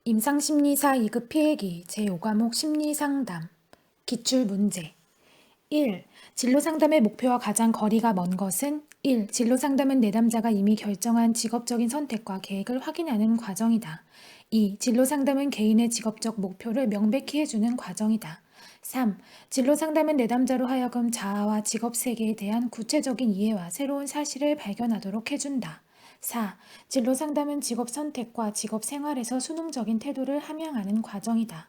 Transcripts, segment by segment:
임상심리사 2급 피해기 제5과목 심리상담 기출문제 1. 진로상담의 목표와 가장 거리가 먼 것은 1. 진로상담은 내담자가 이미 결정한 직업적인 선택과 계획을 확인하는 과정이다. 2. 진로상담은 개인의 직업적 목표를 명백히 해주는 과정이다. 3. 진로상담은 내담자로 하여금 자아와 직업세계에 대한 구체적인 이해와 새로운 사실을 발견하도록 해준다. 4. 진로상담은 직업 선택과 직업 생활에서 수능적인 태도를 함양하는 과정이다.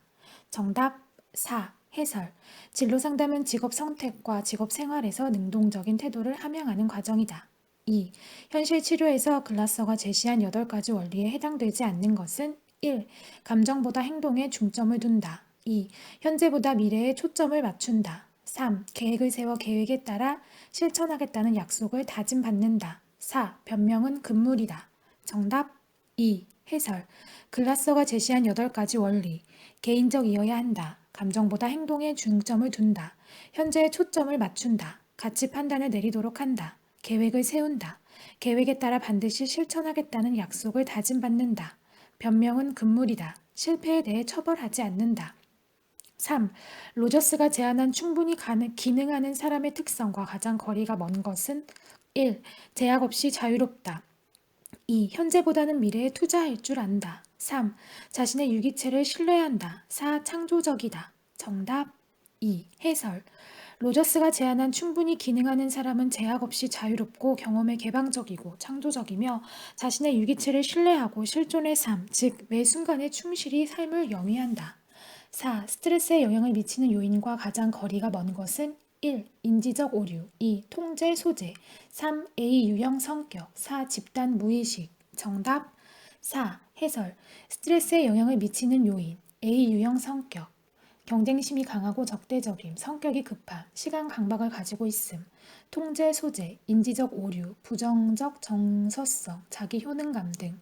정답 4. 해설. 진로상담은 직업 선택과 직업 생활에서 능동적인 태도를 함양하는 과정이다. 2. 현실 치료에서 글라서가 제시한 8가지 원리에 해당되지 않는 것은 1. 감정보다 행동에 중점을 둔다. 2. 현재보다 미래에 초점을 맞춘다. 3. 계획을 세워 계획에 따라 실천하겠다는 약속을 다짐받는다. 4. 변명은 금물이다. 정답 2. 해설. 글라서가 제시한 8가지 원리. 개인적이어야 한다. 감정보다 행동에 중점을 둔다. 현재에 초점을 맞춘다. 가치 판단을 내리도록 한다. 계획을 세운다. 계획에 따라 반드시 실천하겠다는 약속을 다짐받는다. 변명은 금물이다. 실패에 대해 처벌하지 않는다. 3. 로저스가 제안한 충분히 기능하는 사람의 특성과 가장 거리가 먼 것은 1. 제약 없이 자유롭다. 2. 현재보다는 미래에 투자할 줄 안다. 3. 자신의 유기체를 신뢰한다. 4. 창조적이다. 정답 2. 해설. 로저스가 제안한 충분히 기능하는 사람은 제약 없이 자유롭고 경험에 개방적이고 창조적이며 자신의 유기체를 신뢰하고 실존의 삶, 즉 매 순간에 충실히 삶을 영위한다. 4. 스트레스에 영향을 미치는 요인과 가장 거리가 먼 것은 1. 인지적 오류 2. 통제 소재 3. A 유형 성격 4. 집단 무의식 정답 4. 해설. 스트레스에 영향을 미치는 요인 A 유형 성격 경쟁심이 강하고 적대적임, 성격이 급함, 시간 강박을 가지고 있음, 통제 소재, 인지적 오류, 부정적 정서성, 자기 효능감 등.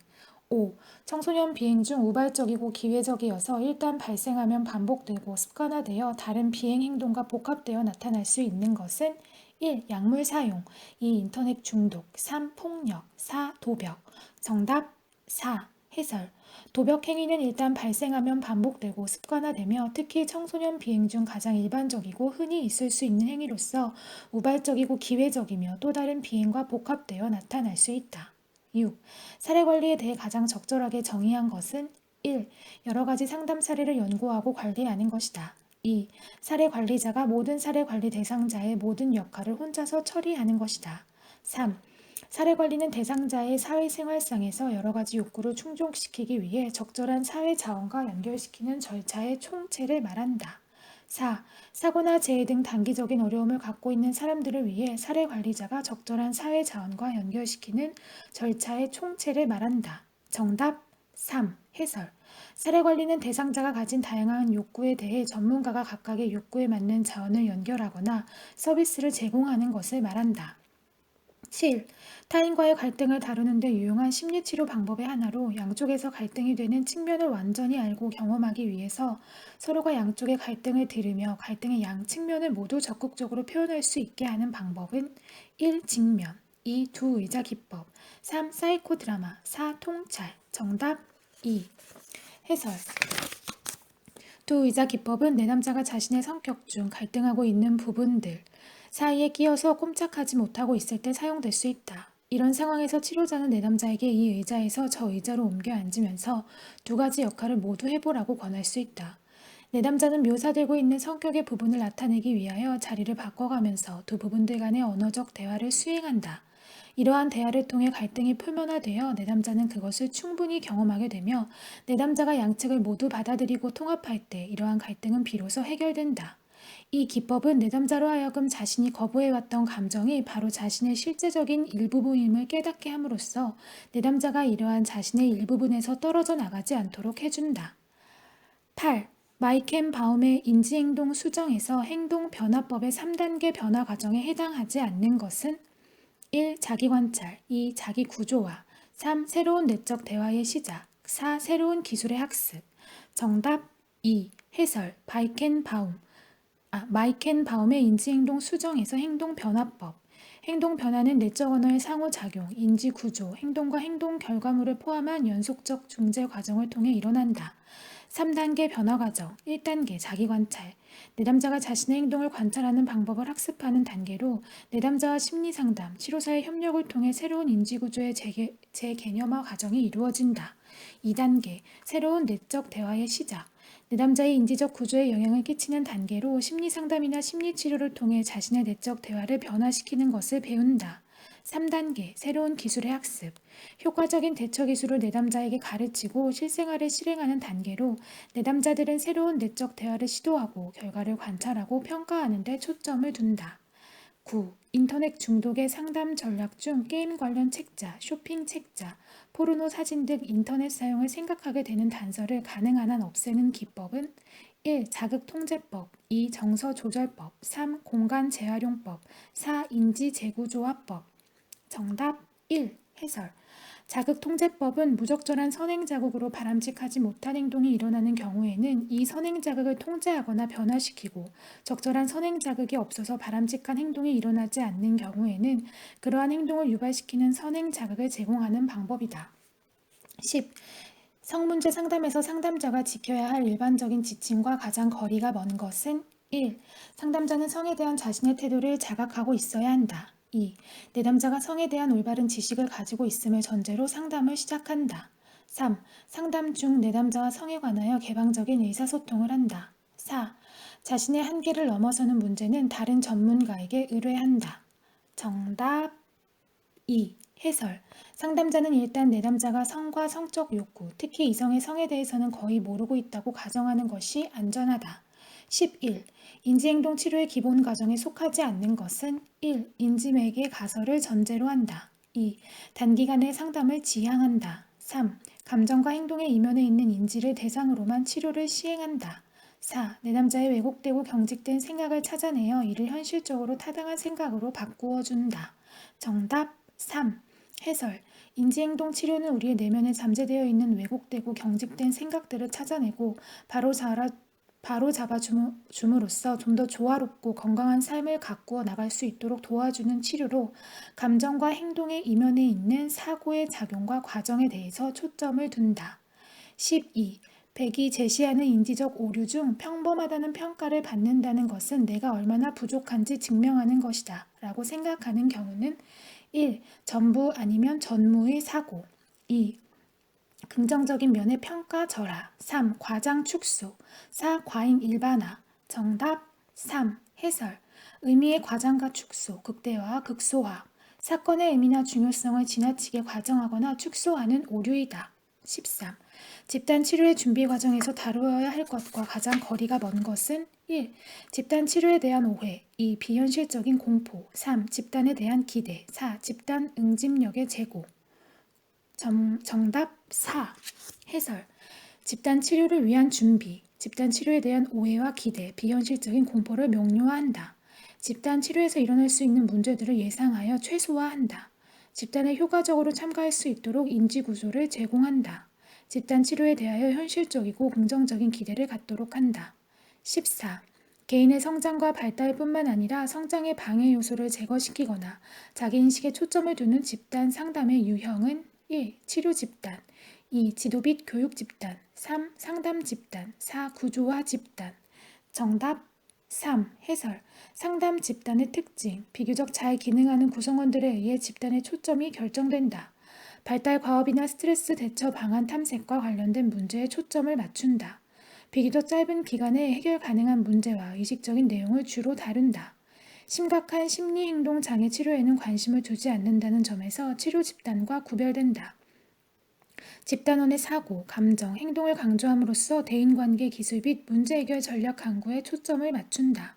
5. 청소년 비행 중 우발적이고 기회적이어서 일단 발생하면 반복되고 습관화되어 다른 비행 행동과 복합되어 나타날 수 있는 것은 1. 약물 사용 2. 인터넷 중독 3. 폭력 4. 도벽 정답 4. 해설. 도벽 행위는 일단 발생하면 반복되고 습관화되며 특히 청소년 비행 중 가장 일반적이고 흔히 있을 수 있는 행위로서 우발적이고 기회적이며 또 다른 비행과 복합되어 나타날 수 있다. 6. 사례 관리에 대해 가장 적절하게 정의한 것은 1. 여러 가지 상담 사례를 연구하고 관리하는 것이다. 2. 사례 관리자가 모든 사례 관리 대상자의 모든 역할을 혼자서 처리하는 것이다. 3. 사례 관리는 대상자의 사회생활상에서 여러 가지 욕구를 충족시키기 위해 적절한 사회 자원과 연결시키는 절차의 총체를 말한다. 4. 사고나 재해 등 단기적인 어려움을 갖고 있는 사람들을 위해 사례 관리자가 적절한 사회 자원과 연결시키는 절차의 총체를 말한다. 정답 3. 해설. 사례 관리는 대상자가 가진 다양한 욕구에 대해 전문가가 각각의 욕구에 맞는 자원을 연결하거나 서비스를 제공하는 것을 말한다. 7. 타인과의 갈등을 다루는 데 유용한 심리치료 방법의 하나로 양쪽에서 갈등이 되는 측면을 완전히 알고 경험하기 위해서 서로가 양쪽의 갈등을 들으며 갈등의 양 측면을 모두 적극적으로 표현할 수 있게 하는 방법은 1. 직면 2. 두 의자 기법 3. 사이코 드라마 4. 통찰 정답 2. 해설. 두 의자 기법은 내담자가 자신의 성격 중 갈등하고 있는 부분들 사이에 끼어서 꼼짝하지 못하고 있을 때 사용될 수 있다. 이런 상황에서 치료자는 내담자에게 이 의자에서 저 의자로 옮겨 앉으면서 두 가지 역할을 모두 해보라고 권할 수 있다. 내담자는 묘사되고 있는 성격의 부분을 나타내기 위하여 자리를 바꿔가면서 두 부분들 간의 언어적 대화를 수행한다. 이러한 대화를 통해 갈등이 표면화되어 내담자는 그것을 충분히 경험하게 되며 내담자가 양측을 모두 받아들이고 통합할 때 이러한 갈등은 비로소 해결된다. 이 기법은 내담자로 하여금 자신이 거부해왔던 감정이 바로 자신의 실제적인 일부분임을 깨닫게 함으로써 내담자가 이러한 자신의 일부분에서 떨어져 나가지 않도록 해준다. 8. 마이켄 바움의 인지행동 수정에서 행동변화법의 3단계 변화 과정에 해당하지 않는 것은 1. 자기관찰 2. 자기구조화 3. 새로운 내적 대화의 시작 4. 새로운 기술의 학습 정답 2. 해설. 마이켄 바움의 인지행동 수정에서 행동변화법 행동 변화는 내적 언어의 상호작용, 인지 구조, 행동과 행동 결과물을 포함한 연속적 중재 과정을 통해 일어난다. 3단계 변화 과정. 1단계 자기 관찰. 내담자가 자신의 행동을 관찰하는 방법을 학습하는 단계로 내담자와 심리 상담, 치료사의 협력을 통해 새로운 인지 구조의 재개념화 과정이 이루어진다. 2단계 새로운 내적 대화의 시작. 내담자의 인지적 구조에 영향을 끼치는 단계로 심리 상담이나 심리 치료를 통해 자신의 내적 대화를 변화시키는 것을 배운다. 3단계 새로운 기술의 학습. 효과적인 대처 기술을 내담자에게 가르치고 실생활에 실행하는 단계로 내담자들은 새로운 내적 대화를 시도하고 결과를 관찰하고 평가하는 데 초점을 둔다. 9. 인터넷 중독의 상담 전략 중 게임 관련 책자, 쇼핑 책자, 포르노 사진 등 인터넷 사용을 생각하게 되는 단서를 가능한 한 없애는 기법은 1. 자극 통제법 2. 정서 조절법 3. 공간 재활용법 4. 인지 재구조화법 정답 1. 해설. 자극 통제법은 무적절한 선행 자극으로 바람직하지 못한 행동이 일어나는 경우에는 이 선행 자극을 통제하거나 변화시키고 적절한 선행 자극이 없어서 바람직한 행동이 일어나지 않는 경우에는 그러한 행동을 유발시키는 선행 자극을 제공하는 방법이다. 10. 성문제 상담에서 상담자가 지켜야 할 일반적인 지침과 가장 거리가 먼 것은 1. 상담자는 성에 대한 자신의 태도를 자각하고 있어야 한다. 2. 내담자가 성에 대한 올바른 지식을 가지고 있음을 전제로 상담을 시작한다. 3. 상담 중 내담자와 성에 관하여 개방적인 의사소통을 한다. 4. 자신의 한계를 넘어서는 문제는 다른 전문가에게 의뢰한다. 정답 2. 해설. 상담자는 일단 내담자가 성과 성적 욕구, 특히 이성의 성에 대해서는 거의 모르고 있다고 가정하는 것이 안전하다. 11. 인지행동 치료의 기본 과정에 속하지 않는 것은 1. 인지매개 가설을 전제로 한다. 2. 단기간의 상담을 지향한다. 3. 감정과 행동의 이면에 있는 인지를 대상으로만 치료를 시행한다. 4. 내담자의 왜곡되고 경직된 생각을 찾아내어 이를 현실적으로 타당한 생각으로 바꾸어 준다. 정답 3. 해설. 인지행동 치료는 우리의 내면에 잠재되어 있는 왜곡되고 경직된 생각들을 찾아내고 바로 잡아줌으로써 좀 더 조화롭고 건강한 삶을 가꾸어 나갈 수 있도록 도와주는 치료로 감정과 행동의 이면에 있는 사고의 작용과 과정에 대해서 초점을 둔다. 12. 백이 제시하는 인지적 오류 중 평범하다는 평가를 받는다는 것은 내가 얼마나 부족한지 증명하는 것이다 라고 생각하는 경우는 1. 전부 아니면 전무의 사고 2. 긍정적인 면의 평가 절하 3. 과장 축소 4. 과잉 일반화 정답 3. 해설. 의미의 과장과 축소, 극대화, 극소화 사건의 의미나 중요성을 지나치게 과장하거나 축소하는 오류이다. 13. 집단 치료의 준비 과정에서 다루어야 할 것과 가장 거리가 먼 것은 1. 집단 치료에 대한 오해 2. 비현실적인 공포 3. 집단에 대한 기대 4. 집단 응집력의 제고 정답 4. 해설. 집단 치료를 위한 준비 집단 치료에 대한 오해와 기대, 비현실적인 공포를 명료화한다. 집단 치료에서 일어날 수 있는 문제들을 예상하여 최소화한다. 집단에 효과적으로 참가할 수 있도록 인지 구조를 제공한다. 집단 치료에 대하여 현실적이고 긍정적인 기대를 갖도록 한다. 14. 개인의 성장과 발달뿐만 아니라 성장의 방해 요소를 제거시키거나 자기인식에 초점을 두는 집단 상담의 유형은 1. 치료 집단 2. 지도 및 교육 집단 3. 상담 집단 4. 구조화 집단 정답 3. 해설. 상담 집단의 특징 비교적 잘 기능하는 구성원들에 의해 집단의 초점이 결정된다. 발달 과업이나 스트레스 대처 방안 탐색과 관련된 문제에 초점을 맞춘다. 비교적 짧은 기간에 해결 가능한 문제와 의식적인 내용을 주로 다룬다. 심각한 심리행동 장애 치료에는 관심을 두지 않는다는 점에서 치료 집단과 구별된다. 집단원의 사고, 감정, 행동을 강조함으로써 대인관계 기술 및 문제 해결 전략 강구에 초점을 맞춘다.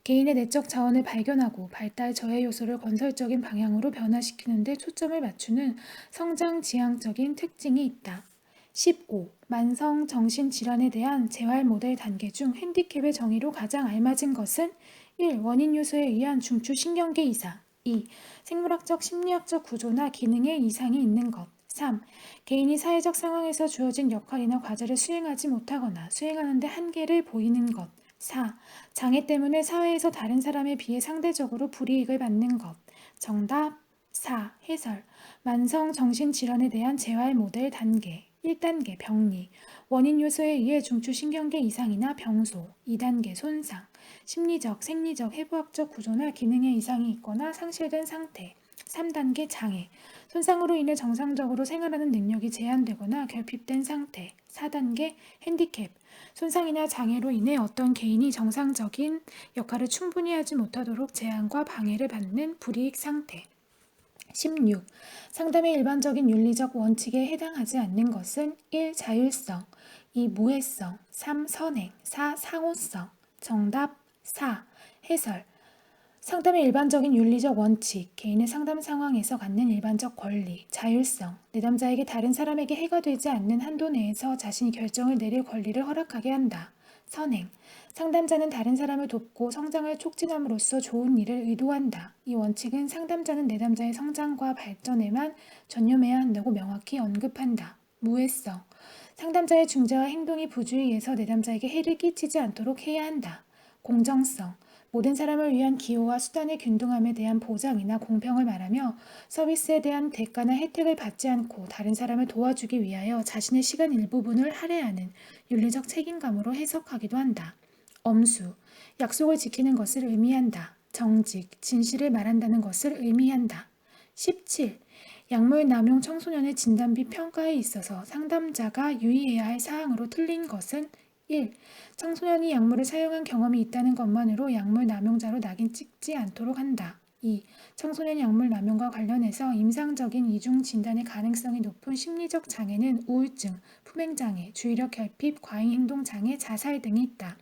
개인의 내적 자원을 발견하고 발달 저해 요소를 건설적인 방향으로 변화시키는 데 초점을 맞추는 성장 지향적인 특징이 있다. 15. 만성 정신질환에 대한 재활 모델 단계 중 핸디캡의 정의로 가장 알맞은 것은 1. 원인 요소에 의한 중추 신경계 이상 2. 생물학적 심리학적 구조나 기능에 이상이 있는 것 3. 개인이 사회적 상황에서 주어진 역할이나 과제를 수행하지 못하거나 수행하는 데 한계를 보이는 것 4. 장애 때문에 사회에서 다른 사람에 비해 상대적으로 불이익을 받는 것 정답 4. 해설. 만성 정신질환에 대한 재활 모델 단계. 1단계 병리. 원인 요소에 의해 중추신경계 이상이나 병소. 2단계 손상. 심리적, 생리적, 해부학적 구조나 기능의 이상이 있거나 상실된 상태. 3단계 장애. 손상으로 인해 정상적으로 생활하는 능력이 제한되거나 결핍된 상태. 4단계 핸디캡. 손상이나 장애로 인해 어떤 개인이 정상적인 역할을 충분히 하지 못하도록 제한과 방해를 받는 불이익 상태. 16. 상담의 일반적인 윤리적 원칙에 해당하지 않는 것은 1. 자율성, 2. 모해성, 3. 선행, 4. 상호성. 정답 4. 해설. 상담의 일반적인 윤리적 원칙, 개인의 상담 상황에서 갖는 일반적 권리, 자율성, 내담자에게 다른 사람에게 해가 되지 않는 한도 내에서 자신이 결정을 내릴 권리를 허락하게 한다. 선행. 상담자는 다른 사람을 돕고 성장을 촉진함으로써 좋은 일을 의도한다. 이 원칙은 상담자는 내담자의 성장과 발전에만 전념해야 한다고 명확히 언급한다. 무해성. 상담자의 중재와 행동이 부주의해서 내담자에게 해를 끼치지 않도록 해야 한다. 공정성. 모든 사람을 위한 기호와 수단의 균등함에 대한 보장이나 공평을 말하며 서비스에 대한 대가나 혜택을 받지 않고 다른 사람을 도와주기 위하여 자신의 시간 일부분을 할애하는 윤리적 책임감으로 해석하기도 한다. 엄수. 약속을 지키는 것을 의미한다. 정직, 진실을 말한다는 것을 의미한다. 17. 약물 남용 청소년의 진단 및 평가에 있어서 상담자가 유의해야 할 사항으로 틀린 것은 1. 청소년이 약물을 사용한 경험이 있다는 것만으로 약물 남용자로 낙인 찍지 않도록 한다. 2. 청소년 약물 남용과 관련해서 임상적인 이중 진단의 가능성이 높은 심리적 장애는 우울증, 품행장애, 주의력 결핍, 과잉행동장애, 자살 등이 있다.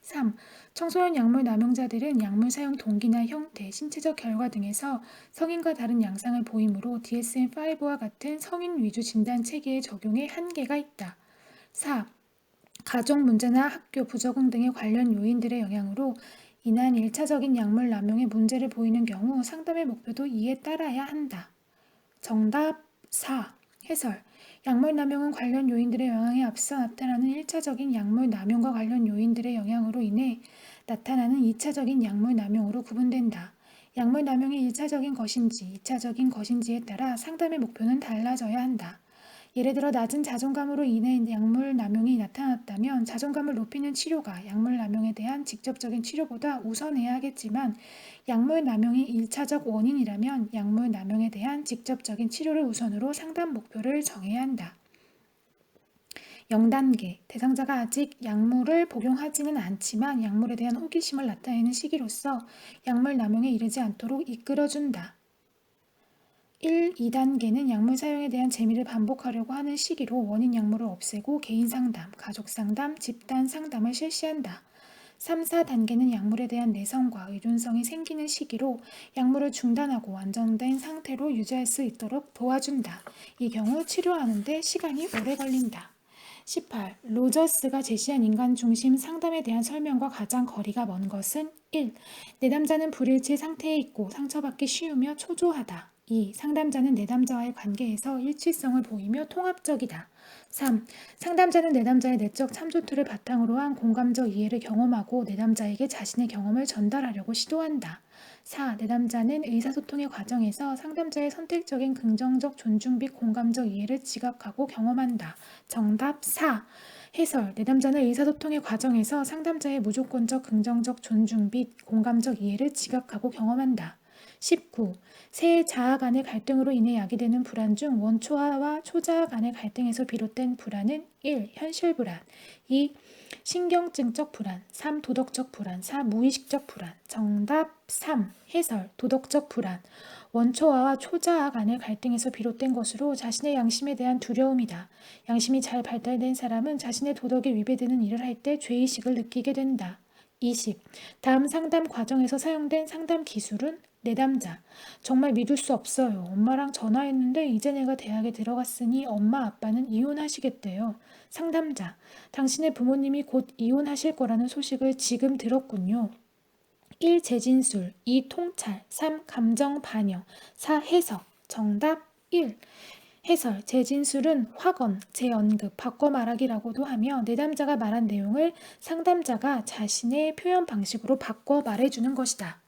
3. 청소년 약물 남용자들은 약물 사용 동기나 형태, 신체적 결과 등에서 성인과 다른 양상을 보이므로 DSM-5와 같은 성인 위주 진단 체계의 적용에 한계가 있다. 4. 가족 문제나 학교, 부적응 등의 관련 요인들의 영향으로 인한 1차적인 약물 남용에 문제를 보이는 경우 상담의 목표도 이에 따라야 한다. 정답 4. 해설. 약물 남용은 관련 요인들의 영향에 앞서 나타나는 1차적인 약물 남용과 관련 요인들의 영향으로 인해 나타나는 2차적인 약물 남용으로 구분된다. 약물 남용이 1차적인 것인지 2차적인 것인지에 따라 상담의 목표는 달라져야 한다. 예를 들어 낮은 자존감으로 인해 약물 남용이 나타났다면 자존감을 높이는 치료가 약물 남용에 대한 직접적인 치료보다 우선해야 하겠지만 약물 남용이 1차적 원인이라면 약물 남용에 대한 직접적인 치료를 우선으로 상담 목표를 정해야 한다. 0단계. 대상자가 아직 약물을 복용하지는 않지만 약물에 대한 호기심을 나타내는 시기로서 약물 남용에 이르지 않도록 이끌어준다. 1, 2단계는 약물 사용에 대한 재미를 반복하려고 하는 시기로 원인 약물을 없애고 개인 상담, 가족 상담, 집단 상담을 실시한다. 3, 4단계는 약물에 대한 내성과 의존성이 생기는 시기로 약물을 중단하고 안정된 상태로 유지할 수 있도록 도와준다. 이 경우 치료하는 데 시간이 오래 걸린다. 18. 로저스가 제시한 인간 중심 상담에 대한 설명과 가장 거리가 먼 것은 1. 내담자는 불일치 상태에 있고 상처받기 쉬우며 초조하다. 2. 상담자는 내담자와의 관계에서 일치성을 보이며 통합적이다. 3. 상담자는 내담자의 내적 참조틀을 바탕으로 한 공감적 이해를 경험하고 내담자에게 자신의 경험을 전달하려고 시도한다. 4. 내담자는 의사소통의 과정에서 상담자의 선택적인 긍정적 존중 및 공감적 이해를 지각하고 경험한다. 정답 4. 해설. 내담자는 의사소통의 과정에서 상담자의 무조건적 긍정적 존중 및 공감적 이해를 지각하고 경험한다. 19. 세 자아 간의 갈등으로 인해 야기되는 불안 중 원초아와 초자아 간의 갈등에서 비롯된 불안은 1. 현실 불안, 2. 신경증적 불안, 3. 도덕적 불안, 4. 무의식적 불안. 정답 3. 해설. 도덕적 불안. 원초아와 초자아 간의 갈등에서 비롯된 것으로 자신의 양심에 대한 두려움이다. 양심이 잘 발달된 사람은 자신의 도덕에 위배되는 일을 할 때 죄의식을 느끼게 된다. 20. 다음 상담 과정에서 사용된 상담 기술은 내담자. 정말 믿을 수 없어요. 엄마랑 전화했는데 이제 내가 대학에 들어갔으니 엄마 아빠는 이혼하시겠대요. 상담자. 당신의 부모님이 곧 이혼하실 거라는 소식을 지금 들었군요. 1. 재진술, 2. 통찰, 3. 감정 반영, 4. 해석. 정답 1. 해설. 재진술은 확언, 재언급, 바꿔 말하기라고도 하며 내담자가 말한 내용을 상담자가 자신의 표현 방식으로 바꿔 말해주는 것이다.